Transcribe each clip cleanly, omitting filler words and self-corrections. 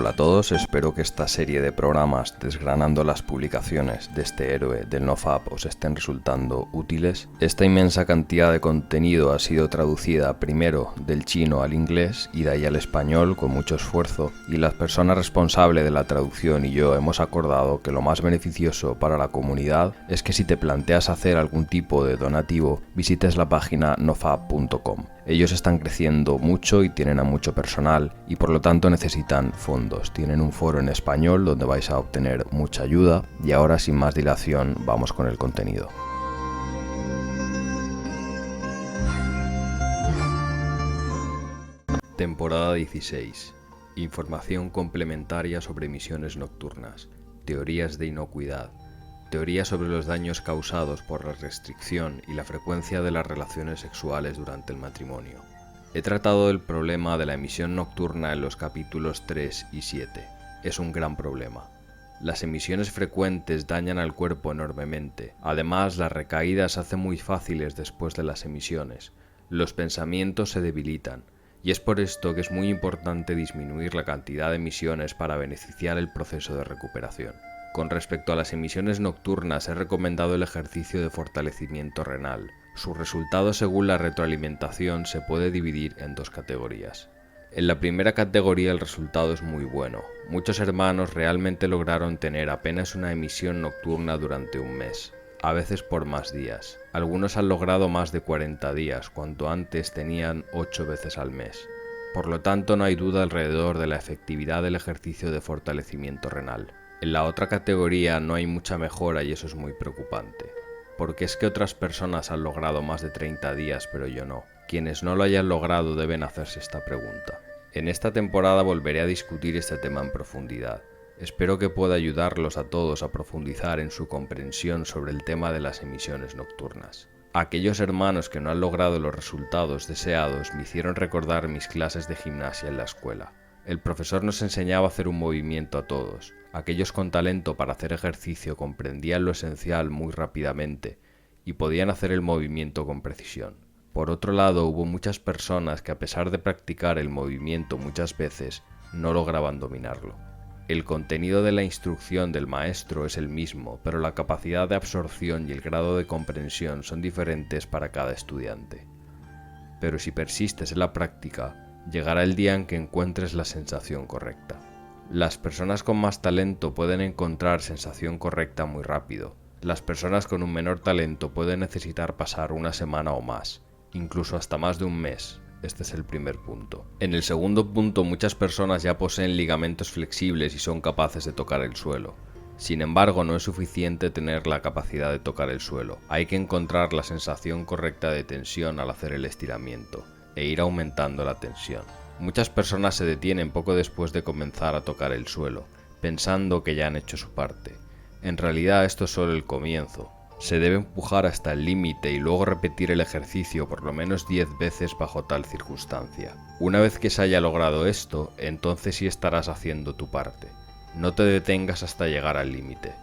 Hola a todos, espero que esta serie de programas desgranando las publicaciones de este héroe del NoFap os estén resultando útiles. Esta inmensa cantidad de contenido ha sido traducida primero del chino al inglés y de ahí al español con mucho esfuerzo, y las personas responsables de la traducción y yo hemos acordado que lo más beneficioso para la comunidad es que si te planteas hacer algún tipo de donativo, visites la página nofap.com. Ellos están creciendo mucho y tienen a mucho personal y por lo tanto necesitan fondos. Tienen un foro en español donde vais a obtener mucha ayuda y ahora sin más dilación vamos con el contenido. Temporada 16. Información complementaria sobre misiones nocturnas. Teorías de inocuidad. Teorías sobre los daños causados por la restricción y la frecuencia de las relaciones sexuales durante el matrimonio. He tratado el problema de la emisión nocturna en los capítulos 3 y 7. Es un gran problema. Las emisiones frecuentes dañan al cuerpo enormemente. Además, las recaídas se hacen muy fáciles después de las emisiones. Los pensamientos se debilitan. Y es por esto que es muy importante disminuir la cantidad de emisiones para beneficiar el proceso de recuperación. Con respecto a las emisiones nocturnas, he recomendado el ejercicio de fortalecimiento renal. Su resultado según la retroalimentación se puede dividir en dos categorías. En la primera categoría el resultado es muy bueno. Muchos hermanos realmente lograron tener apenas una emisión nocturna durante un mes, a veces por más días. Algunos han logrado más de 40 días, cuando antes tenían 8 veces al mes. Por lo tanto, no hay duda alrededor de la efectividad del ejercicio de fortalecimiento renal. En la otra categoría no hay mucha mejora y eso es muy preocupante, porque es que otras personas han logrado más de 30 días, pero yo no. Quienes no lo hayan logrado deben hacerse esta pregunta. En esta temporada volveré a discutir este tema en profundidad. Espero que pueda ayudarlos a todos a profundizar en su comprensión sobre el tema de las emisiones nocturnas. Aquellos hermanos que no han logrado los resultados deseados me hicieron recordar mis clases de gimnasia en la escuela. El profesor nos enseñaba a hacer un movimiento a todos. Aquellos con talento para hacer ejercicio comprendían lo esencial muy rápidamente y podían hacer el movimiento con precisión. Por otro lado, hubo muchas personas que a pesar de practicar el movimiento muchas veces, no lograban dominarlo. El contenido de la instrucción del maestro es el mismo, pero la capacidad de absorción y el grado de comprensión son diferentes para cada estudiante. Pero si persistes en la práctica, llegará el día en que encuentres la sensación correcta. Las personas con más talento pueden encontrar sensación correcta muy rápido. Las personas con un menor talento pueden necesitar pasar una semana o más, incluso hasta más de un mes. Este es el primer punto. En el segundo punto, muchas personas ya poseen ligamentos flexibles y son capaces de tocar el suelo. Sin embargo, no es suficiente tener la capacidad de tocar el suelo. Hay que encontrar la sensación correcta de tensión al hacer el estiramiento e ir aumentando la tensión. Muchas personas se detienen poco después de comenzar a tocar el suelo, pensando que ya han hecho su parte. En realidad esto es solo el comienzo. Se debe empujar hasta el límite y luego repetir el ejercicio por lo menos 10 veces bajo tal circunstancia. Una vez que se haya logrado esto, entonces sí estarás haciendo tu parte. No te detengas hasta llegar al límite.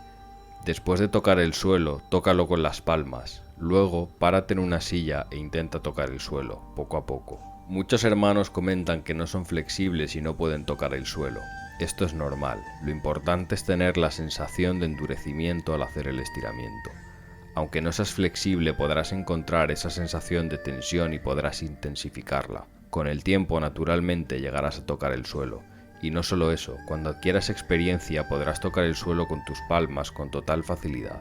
Después de tocar el suelo, tócalo con las palmas. Luego, párate en una silla e intenta tocar el suelo, poco a poco. Muchos hermanos comentan que no son flexibles y no pueden tocar el suelo. Esto es normal. Lo importante es tener la sensación de endurecimiento al hacer el estiramiento. Aunque no seas flexible, podrás encontrar esa sensación de tensión y podrás intensificarla. Con el tiempo, naturalmente, llegarás a tocar el suelo. Y no solo eso, cuando adquieras experiencia podrás tocar el suelo con tus palmas con total facilidad.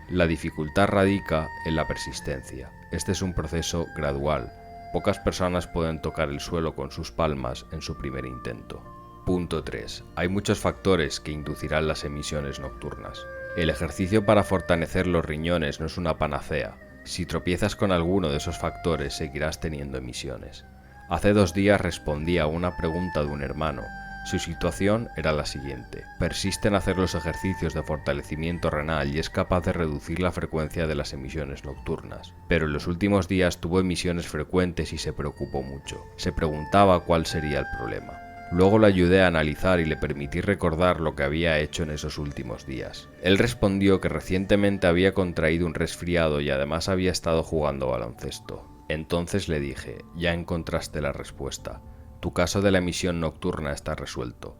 La dificultad radica en la persistencia. Este es un proceso gradual. Pocas personas pueden tocar el suelo con sus palmas en su primer intento. Punto 3. Hay muchos factores que inducirán las emisiones nocturnas. El ejercicio para fortalecer los riñones no es una panacea. Si tropiezas con alguno de esos factores, seguirás teniendo emisiones. Hace 2 días respondí a una pregunta de un hermano. Su situación era la siguiente. Persiste en hacer los ejercicios de fortalecimiento renal y es capaz de reducir la frecuencia de las emisiones nocturnas. Pero en los últimos días tuvo emisiones frecuentes y se preocupó mucho. Se preguntaba cuál sería el problema. Luego lo ayudé a analizar y le permití recordar lo que había hecho en esos últimos días. Él respondió que recientemente había contraído un resfriado y además había estado jugando baloncesto. Entonces le dije, ya encontraste la respuesta. Tu caso de la emisión nocturna está resuelto.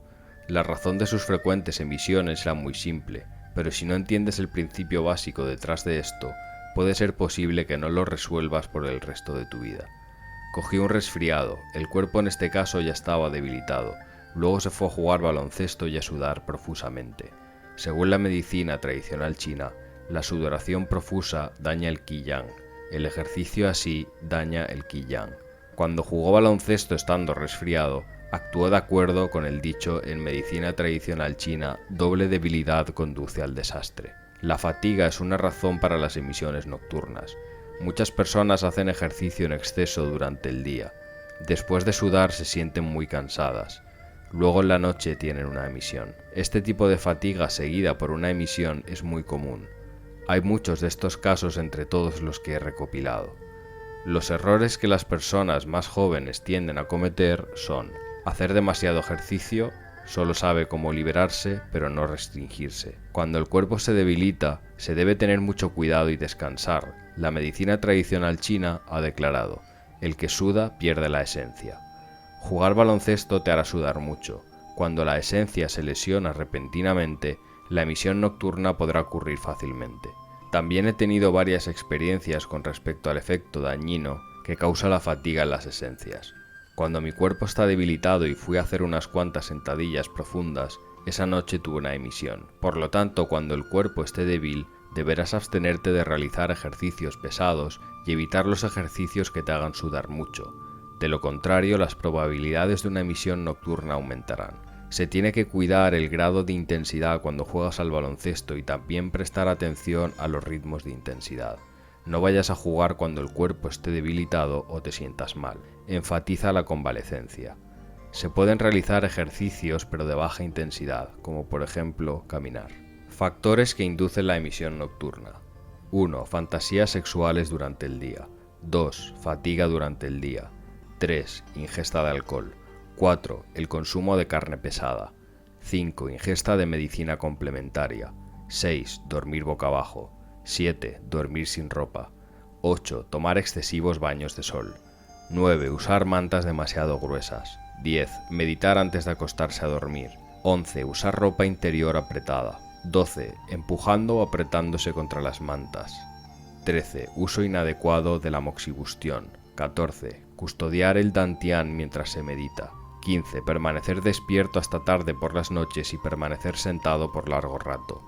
La razón de sus frecuentes emisiones era muy simple, pero si no entiendes el principio básico detrás de esto, puede ser posible que no lo resuelvas por el resto de tu vida. Cogí un resfriado, el cuerpo en este caso ya estaba debilitado, luego se fue a jugar baloncesto y a sudar profusamente. Según la medicina tradicional china, la sudoración profusa daña el qi-yang, el ejercicio así daña el qi-yang. Cuando jugó baloncesto estando resfriado, actuó de acuerdo con el dicho en medicina tradicional china: doble debilidad conduce al desastre. La fatiga es una razón para las emisiones nocturnas. Muchas personas hacen ejercicio en exceso durante el día. Después de sudar se sienten muy cansadas. Luego en la noche tienen una emisión. Este tipo de fatiga seguida por una emisión es muy común. Hay muchos de estos casos entre todos los que he recopilado. Los errores que las personas más jóvenes tienden a cometer son: hacer demasiado ejercicio, solo sabe cómo liberarse, pero no restringirse. Cuando el cuerpo se debilita, se debe tener mucho cuidado y descansar. La medicina tradicional china ha declarado: el que suda pierde la esencia. Jugar baloncesto te hará sudar mucho. Cuando la esencia se lesiona repentinamente, la emisión nocturna podrá ocurrir fácilmente. También he tenido varias experiencias con respecto al efecto dañino que causa la fatiga en las esencias. Cuando mi cuerpo está debilitado y fui a hacer unas cuantas sentadillas profundas, esa noche tuve una emisión. Por lo tanto, cuando el cuerpo esté débil, deberás abstenerte de realizar ejercicios pesados y evitar los ejercicios que te hagan sudar mucho. De lo contrario, las probabilidades de una emisión nocturna aumentarán. Se tiene que cuidar el grado de intensidad cuando juegas al baloncesto y también prestar atención a los ritmos de intensidad. No vayas a jugar cuando el cuerpo esté debilitado o te sientas mal. Enfatiza la convalecencia. Se pueden realizar ejercicios pero de baja intensidad, como por ejemplo caminar. Factores que inducen la emisión nocturna. 1. Fantasías sexuales durante el día. 2. Fatiga durante el día. 3. Ingesta de alcohol. 4. El consumo de carne pesada. 5. Ingesta de medicina complementaria. 6. Dormir boca abajo. 7. Dormir sin ropa. 8. Tomar excesivos baños de sol. 9. Usar mantas demasiado gruesas. 10. Meditar antes de acostarse a dormir. 11. Usar ropa interior apretada. 12. Empujando o apretándose contra las mantas. 13. Uso inadecuado de la moxibustión. 14. Custodiar el dantian mientras se medita. 15. Permanecer despierto hasta tarde por las noches y permanecer sentado por largo rato.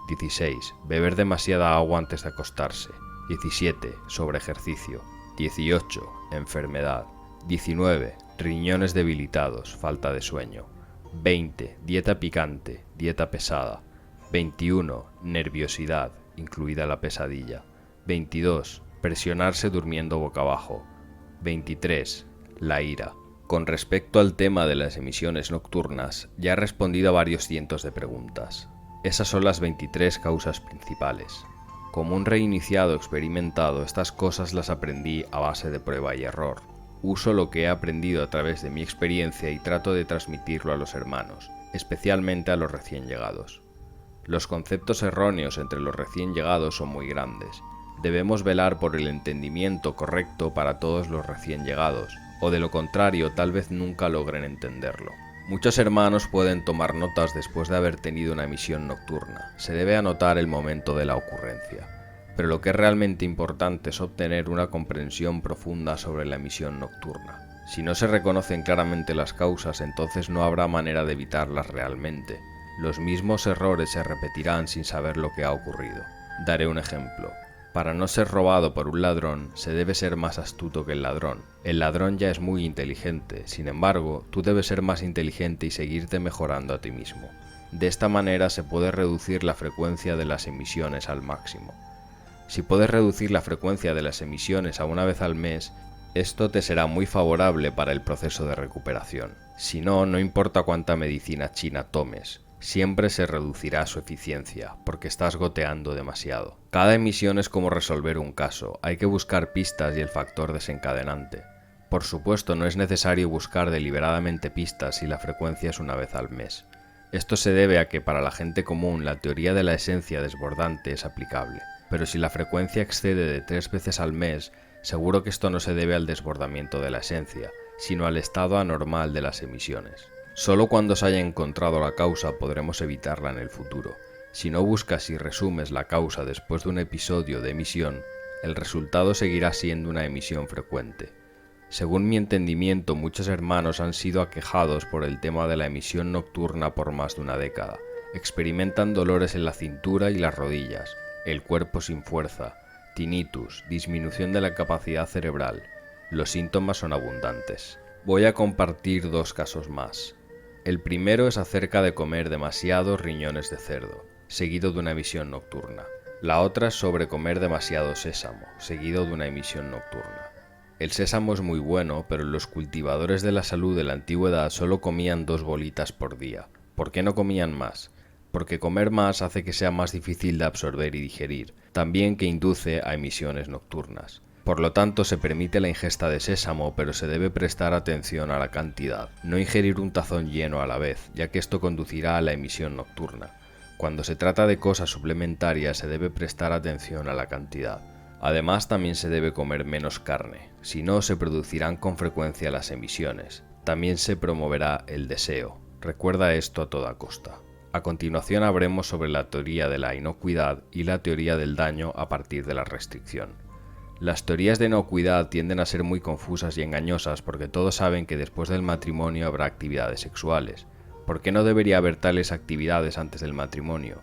16. Beber demasiada agua antes de acostarse. 17. Sobreejercicio. 18. Enfermedad. 19. Riñones debilitados, falta de sueño. 20. Dieta picante, dieta pesada. 21. Nerviosidad, incluida la pesadilla. 22. Presionarse durmiendo boca abajo. 23. La ira. Con respecto al tema de las emisiones nocturnas, ya he respondido a varios cientos de preguntas. Esas son las 23 causas principales. Como un reiniciado experimentado, estas cosas las aprendí a base de prueba y error. Uso lo que he aprendido a través de mi experiencia y trato de transmitirlo a los hermanos, especialmente a los recién llegados. Los conceptos erróneos entre los recién llegados son muy grandes. Debemos velar por el entendimiento correcto para todos los recién llegados, o de lo contrario tal vez nunca logren entenderlo. Muchos hermanos pueden tomar notas después de haber tenido una emisión nocturna. Se debe anotar el momento de la ocurrencia. Pero lo que es realmente importante es obtener una comprensión profunda sobre la emisión nocturna. Si no se reconocen claramente las causas, entonces no habrá manera de evitarlas realmente. Los mismos errores se repetirán sin saber lo que ha ocurrido. Daré un ejemplo. Para no ser robado por un ladrón, se debe ser más astuto que el ladrón. El ladrón ya es muy inteligente, sin embargo, tú debes ser más inteligente y seguirte mejorando a ti mismo. De esta manera se puede reducir la frecuencia de las emisiones al máximo. Si puedes reducir la frecuencia de las emisiones a una vez al mes, esto te será muy favorable para el proceso de recuperación. Si no, no importa cuánta medicina china tomes, siempre se reducirá su eficiencia, porque estás goteando demasiado. Cada emisión es como resolver un caso, hay que buscar pistas y el factor desencadenante. Por supuesto, no es necesario buscar deliberadamente pistas si la frecuencia es una vez al mes. Esto se debe a que para la gente común la teoría de la esencia desbordante es aplicable, pero si la frecuencia excede de 3 veces al mes, seguro que esto no se debe al desbordamiento de la esencia, sino al estado anormal de las emisiones. Solo cuando se haya encontrado la causa podremos evitarla en el futuro. Si no buscas y resumes la causa después de un episodio de emisión, el resultado seguirá siendo una emisión frecuente. Según mi entendimiento, muchos hermanos han sido aquejados por el tema de la emisión nocturna por más de una década. Experimentan dolores en la cintura y las rodillas, el cuerpo sin fuerza, tinnitus, disminución de la capacidad cerebral. Los síntomas son abundantes. Voy a compartir 2 casos más. El primero es acerca de comer demasiados riñones de cerdo, seguido de una emisión nocturna. La otra es sobre comer demasiado sésamo, seguido de una emisión nocturna. El sésamo es muy bueno, pero los cultivadores de la salud de la antigüedad solo comían 2 bolitas por día. ¿Por qué no comían más? Porque comer más hace que sea más difícil de absorber y digerir, también que induce a emisiones nocturnas. Por lo tanto, se permite la ingesta de sésamo, pero se debe prestar atención a la cantidad, no ingerir un tazón lleno a la vez, ya que esto conducirá a la emisión nocturna. Cuando se trata de cosas suplementarias se debe prestar atención a la cantidad. Además, también se debe comer menos carne, si no se producirán con frecuencia las emisiones. También se promoverá el deseo. Recuerda esto a toda costa. A continuación hablaremos sobre la teoría de la inocuidad y la teoría del daño a partir de la restricción. Las teorías de inocuidad tienden a ser muy confusas y engañosas porque todos saben que después del matrimonio habrá actividades sexuales. ¿Por qué no debería haber tales actividades antes del matrimonio?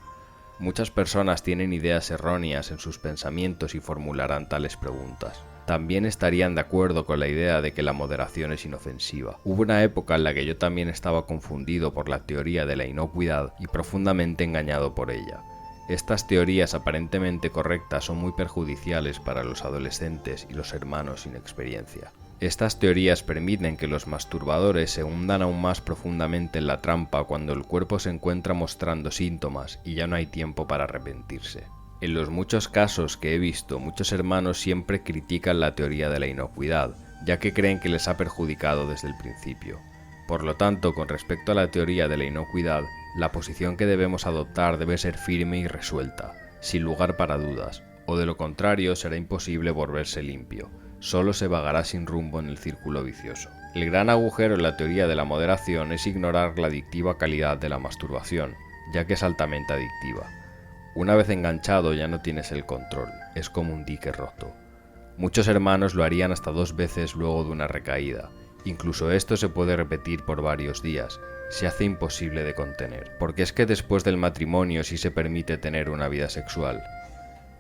Muchas personas tienen ideas erróneas en sus pensamientos y formularán tales preguntas. También estarían de acuerdo con la idea de que la moderación es inofensiva. Hubo una época en la que yo también estaba confundido por la teoría de la inocuidad y profundamente engañado por ella. Estas teorías aparentemente correctas son muy perjudiciales para los adolescentes y los hermanos sin experiencia. Estas teorías permiten que los masturbadores se hundan aún más profundamente en la trampa cuando el cuerpo se encuentra mostrando síntomas y ya no hay tiempo para arrepentirse. En los muchos casos que he visto, muchos hermanos siempre critican la teoría de la inocuidad, ya que creen que les ha perjudicado desde el principio. Por lo tanto, con respecto a la teoría de la inocuidad, la posición que debemos adoptar debe ser firme y resuelta, sin lugar para dudas, o de lo contrario será imposible volverse limpio, solo se vagará sin rumbo en el círculo vicioso. El gran agujero en la teoría de la moderación es ignorar la adictiva calidad de la masturbación, ya que es altamente adictiva. Una vez enganchado ya no tienes el control, es como un dique roto. Muchos hermanos lo harían hasta 2 veces luego de una recaída. Incluso esto se puede repetir por varios días, se hace imposible de contener, porque es que después del matrimonio sí se permite tener una vida sexual.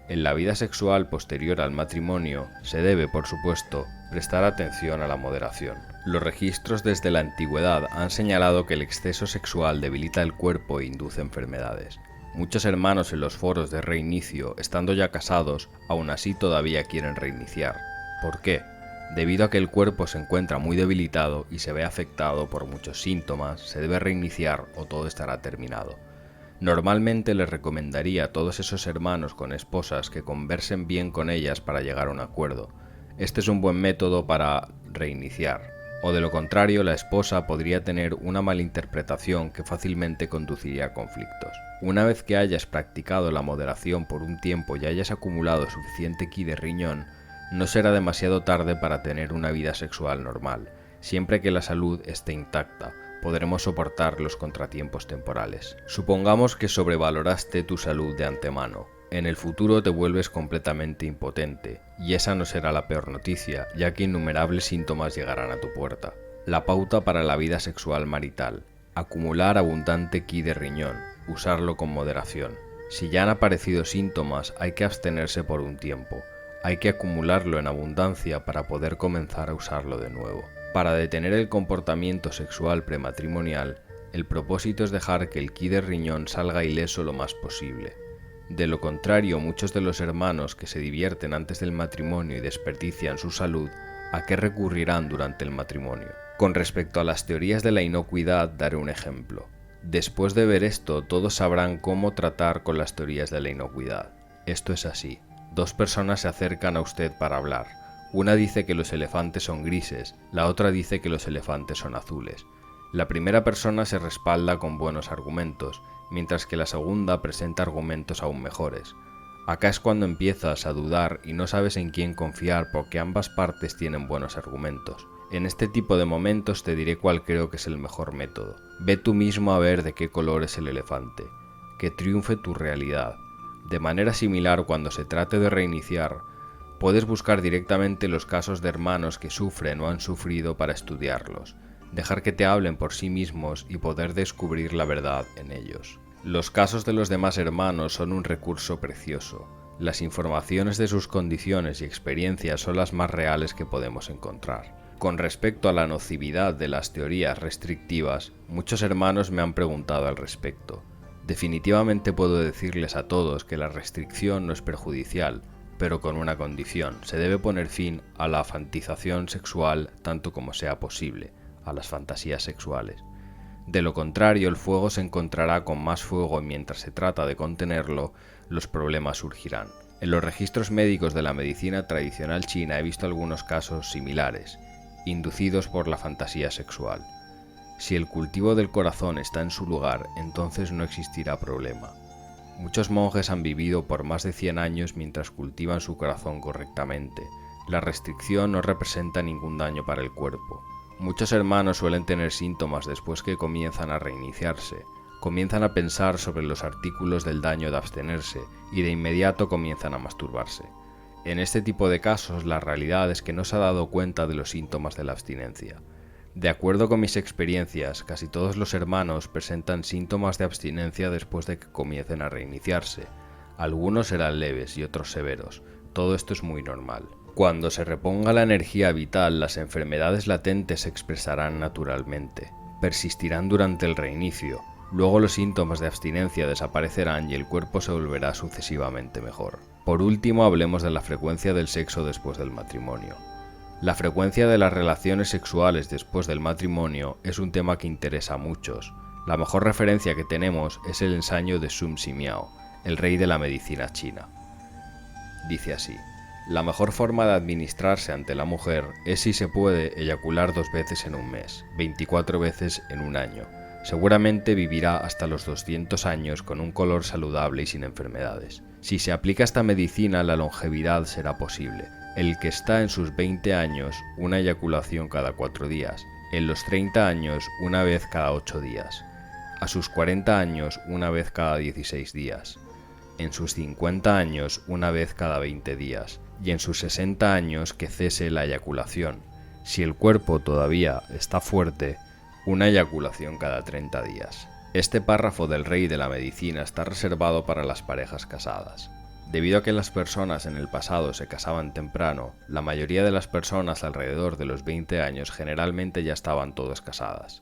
En la vida sexual posterior al matrimonio se debe, por supuesto, prestar atención a la moderación. Los registros desde la antigüedad han señalado que el exceso sexual debilita el cuerpo e induce enfermedades. Muchos hermanos en los foros de reinicio, estando ya casados, aún así todavía quieren reiniciar. ¿Por qué? Debido a que el cuerpo se encuentra muy debilitado y se ve afectado por muchos síntomas, se debe reiniciar o todo estará terminado. Normalmente les recomendaría a todos esos hermanos con esposas que conversen bien con ellas para llegar a un acuerdo. Este es un buen método para reiniciar, o de lo contrario la esposa podría tener una malinterpretación que fácilmente conduciría a conflictos. Una vez que hayas practicado la moderación por un tiempo y hayas acumulado suficiente ki de riñón, no será demasiado tarde para tener una vida sexual normal. Siempre que la salud esté intacta, podremos soportar los contratiempos temporales. Supongamos que sobrevaloraste tu salud de antemano. En el futuro te vuelves completamente impotente, y esa no será la peor noticia, ya que innumerables síntomas llegarán a tu puerta. La pauta para la vida sexual marital: acumular abundante ki de riñón, usarlo con moderación. Si ya han aparecido síntomas, hay que abstenerse por un tiempo. Hay que acumularlo en abundancia para poder comenzar a usarlo de nuevo. Para detener el comportamiento sexual prematrimonial, el propósito es dejar que el ki de riñón salga ileso lo más posible. De lo contrario, muchos de los hermanos que se divierten antes del matrimonio y desperdician su salud, ¿a qué recurrirán durante el matrimonio? Con respecto a las teorías de la inocuidad, daré un ejemplo. Después de ver esto, todos sabrán cómo tratar con las teorías de la inocuidad. Esto es así. 2 personas se acercan a usted para hablar. Una dice que los elefantes son grises, la otra dice que los elefantes son azules. La primera persona se respalda con buenos argumentos, mientras que la segunda presenta argumentos aún mejores. Acá es cuando empiezas a dudar y no sabes en quién confiar porque ambas partes tienen buenos argumentos. En este tipo de momentos te diré cuál creo que es el mejor método. Ve tú mismo a ver de qué color es el elefante. Que triunfe tu realidad. De manera similar, cuando se trate de reiniciar, puedes buscar directamente los casos de hermanos que sufren o han sufrido para estudiarlos, dejar que te hablen por sí mismos y poder descubrir la verdad en ellos. Los casos de los demás hermanos son un recurso precioso. Las informaciones de sus condiciones y experiencias son las más reales que podemos encontrar. Con respecto a la nocividad de las teorías restrictivas, muchos hermanos me han preguntado al respecto. Definitivamente puedo decirles a todos que la restricción no es perjudicial, pero con una condición: se debe poner fin a la fantización sexual tanto como sea posible, a las fantasías sexuales. De lo contrario, el fuego se encontrará con más fuego y mientras se trata de contenerlo, los problemas surgirán. En los registros médicos de la medicina tradicional china he visto algunos casos similares, inducidos por la fantasía sexual. Si el cultivo del corazón está en su lugar, entonces no existirá problema. Muchos monjes han vivido por más de 100 años mientras cultivan su corazón correctamente. La restricción no representa ningún daño para el cuerpo. Muchos hermanos suelen tener síntomas después que comienzan a reiniciarse. Comienzan a pensar sobre los artículos del daño de abstenerse y de inmediato comienzan a masturbarse. En este tipo de casos, la realidad es que no se ha dado cuenta de los síntomas de la abstinencia. De acuerdo con mis experiencias, casi todos los hermanos presentan síntomas de abstinencia después de que comiencen a reiniciarse. Algunos serán leves y otros severos. Todo esto es muy normal. Cuando se reponga la energía vital, las enfermedades latentes se expresarán naturalmente. Persistirán durante el reinicio. Luego los síntomas de abstinencia desaparecerán y el cuerpo se volverá sucesivamente mejor. Por último, hablemos de la frecuencia del sexo después del matrimonio. La frecuencia de las relaciones sexuales después del matrimonio es un tema que interesa a muchos. La mejor referencia que tenemos es el ensayo de Sun Simiao, el rey de la medicina china. Dice así: la mejor forma de administrarse ante la mujer es, si se puede, eyacular 2 veces en un mes, 24 veces en un año. Seguramente vivirá hasta los 200 años con un color saludable y sin enfermedades. Si se aplica esta medicina, la longevidad será posible. El que está en sus 20 años, una eyaculación cada 4 días. En los 30 años, una vez cada 8 días. A sus 40 años, una vez cada 16 días. En sus 50 años, una vez cada 20 días. Y en sus 60 años, que cese la eyaculación. Si el cuerpo todavía está fuerte, una eyaculación cada 30 días. Este párrafo del rey de la medicina está reservado para las parejas casadas. Debido a que las personas en el pasado se casaban temprano, la mayoría de las personas alrededor de los 20 años generalmente ya estaban todas casadas.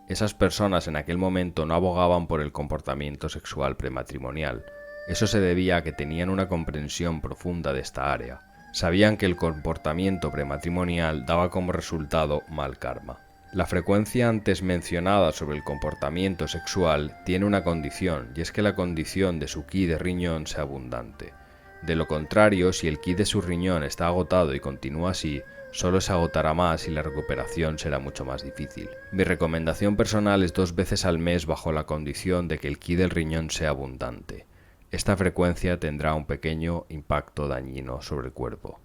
Esas personas en aquel momento no abogaban por el comportamiento sexual prematrimonial. Eso se debía a que tenían una comprensión profunda de esta área. Sabían que el comportamiento prematrimonial daba como resultado mal karma. La frecuencia antes mencionada sobre el comportamiento sexual tiene una condición, y es que la condición de su ki de riñón sea abundante. De lo contrario, si el ki de su riñón está agotado y continúa así, solo se agotará más y la recuperación será mucho más difícil. Mi recomendación personal es 2 veces al mes bajo la condición de que el ki del riñón sea abundante. Esta frecuencia tendrá un pequeño impacto dañino sobre el cuerpo.